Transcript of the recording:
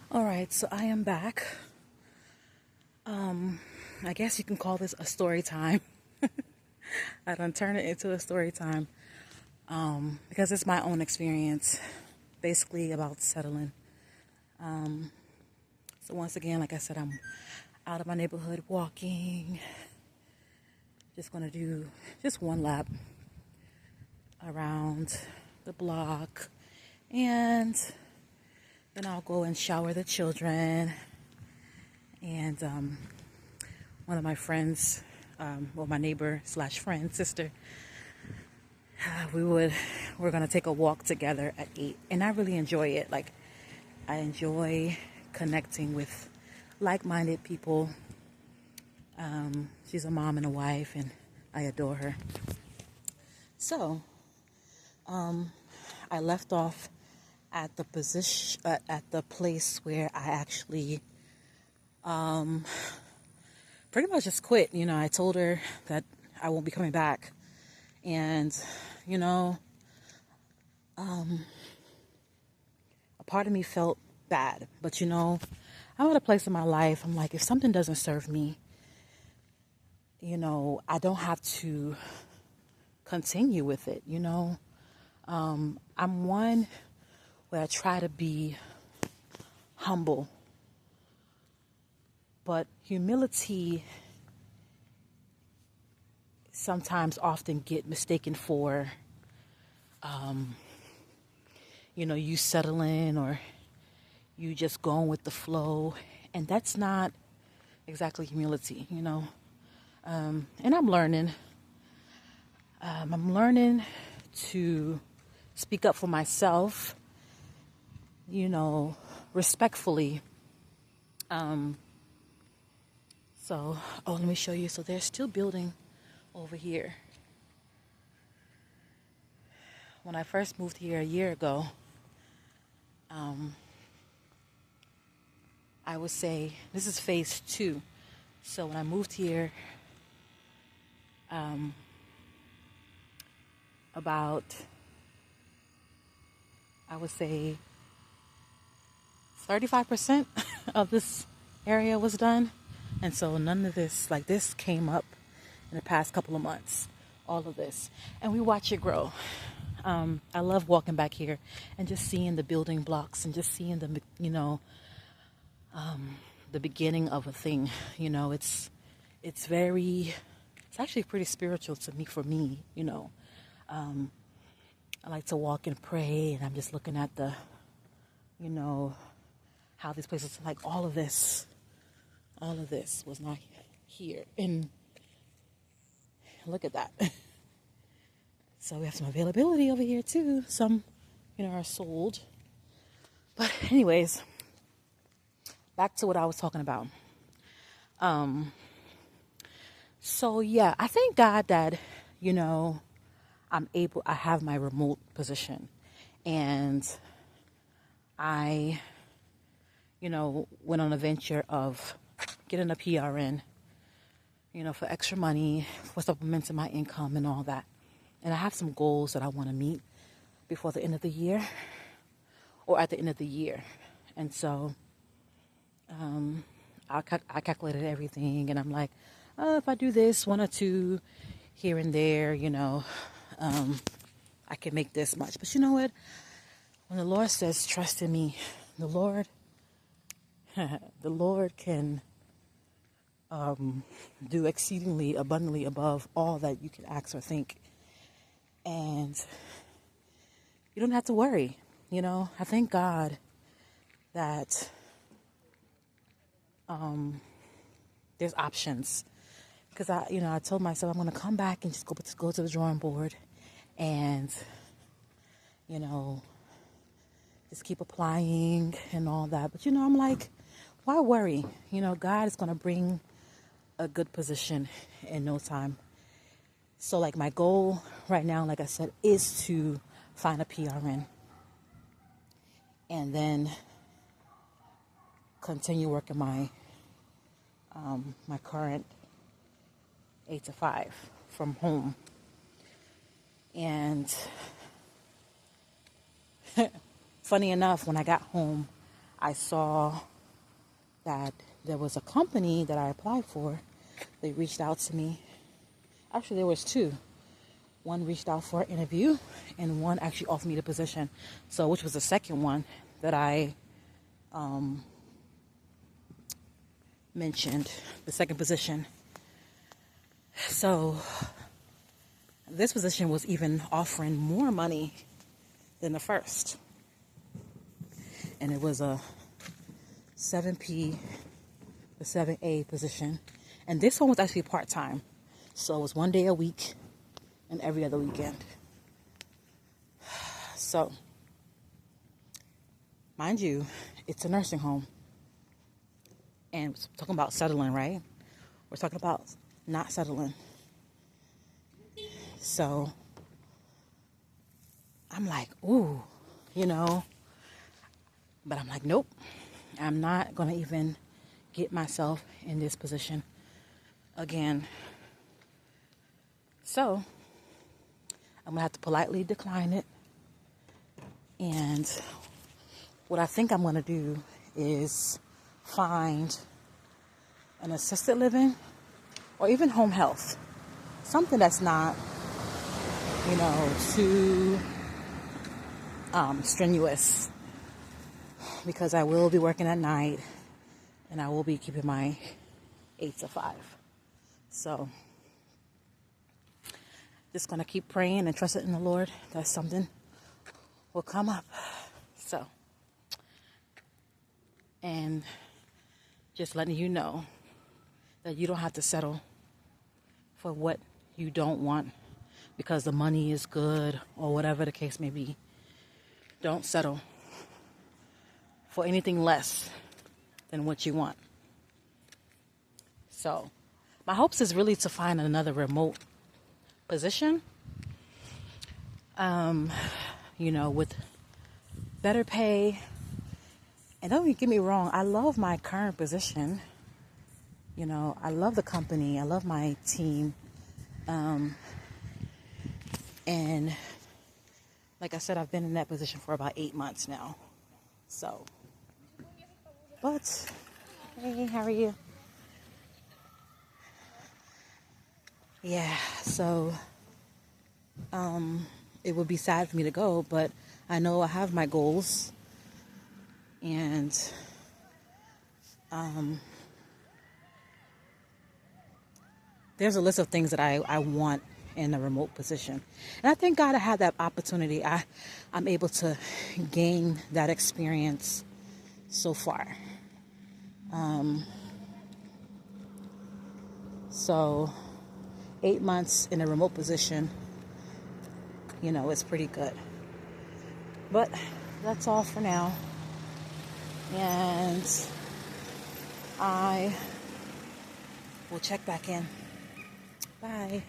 All right, so I am back. I guess you can call this a story time. I done turned it into a story time because it's my own experience, basically about settling. So once again, like I said, I'm out of my neighborhood walking. Just gonna do just one lap around the block, and then I'll go and shower the children. And one of my friends, my neighbor slash friend, sister, we're gonna take a walk together at 8, and I really enjoy it. Like, I enjoy connecting with like-minded people. She's a mom and a wife, and I adore her. So, I left off at the position at the place where I actually pretty much just quit. I told her that I won't be coming back, and you know, a part of me felt bad. But I'm at a place in my life. I'm like, if something doesn't serve me, I don't have to continue with it. I'm one where I try to be humble, but humility sometimes often get mistaken for, you settling or you just going with the flow. And that's not exactly humility. And I'm learning. I'm learning to speak up for myself, respectfully. Let me show you. So they're still building over here. When I first moved here a year ago, I would say this is phase 2. So when I moved here, about, I would say 35% of this area was done. And so none of this, like this came up in the past couple of months, all of this. And we watch it grow. I love walking back here and just seeing the building blocks and just seeing the beginning of a thing. It's actually pretty spiritual to me, for me. I like to walk and pray, and I'm just looking at how these places, like all of this was not here. And look at that. So we have some availability over here too. Some, are sold. But anyways, back to what I was talking about. So yeah, I thank God that, I have my remote position, and I, went on a venture of getting a PRN, for extra money, for supplementing my income and all that. And I have some goals that I want to meet before the end of the year or at the end of the year. And so I calculated everything, and I'm like, if I do this, 1 or 2 here and there, I can make this much. But you know what? When the Lord says, trust in me, the Lord can do exceedingly abundantly above all that you can ask or think. And you don't have to worry. I thank God that there's options. Because I told myself I'm going to come back and just go to the drawing board and, just keep applying and all that. But, I'm like, why worry? God is going to bring a good position in no time. So, like, my goal right now, like I said, is to find a PRN and then continue working my current 8 to 5 from home. And funny enough, when I got home, I saw that there was a company that I applied for. They reached out to me. Actually, there was two. One reached out for an interview, and one actually offered me the position. So, which was the second one that I mentioned, the second position. So, this position was even offering more money than the first. And it was a 7P to 7A position. And this one was actually part-time. So it was 1 day a week and every other weekend. So, mind you, it's a nursing home. And we're talking about settling, right? We're talking about not settling. So, I'm like, ooh, But I'm like, nope. I'm not going to even get myself in this position again. So, I'm going to have to politely decline it. And what I think I'm going to do is find an assisted living or even home health. Something that's not, too strenuous. Because I will be working at night and I will be keeping my 8 to 5. So, just going to keep praying and trusting in the Lord that something will come up. So, and just letting you know that you don't have to settle for what you don't want because the money is good or whatever the case may be. Don't settle for anything less than what you want. So, my hopes is really to find another remote position, with better pay. And don't get me wrong, I love my current position. I love the company. I love my team. And like I said, I've been in that position for about 8 months now. So, but, hey, how are you? Yeah, so, it would be sad for me to go, but I know I have my goals, and, there's a list of things that I want in a remote position. And I thank God I had that opportunity. I'm able to gain that experience so far. So 8 months in a remote position, it's pretty good. But that's all for now. And I will check back in. Bye.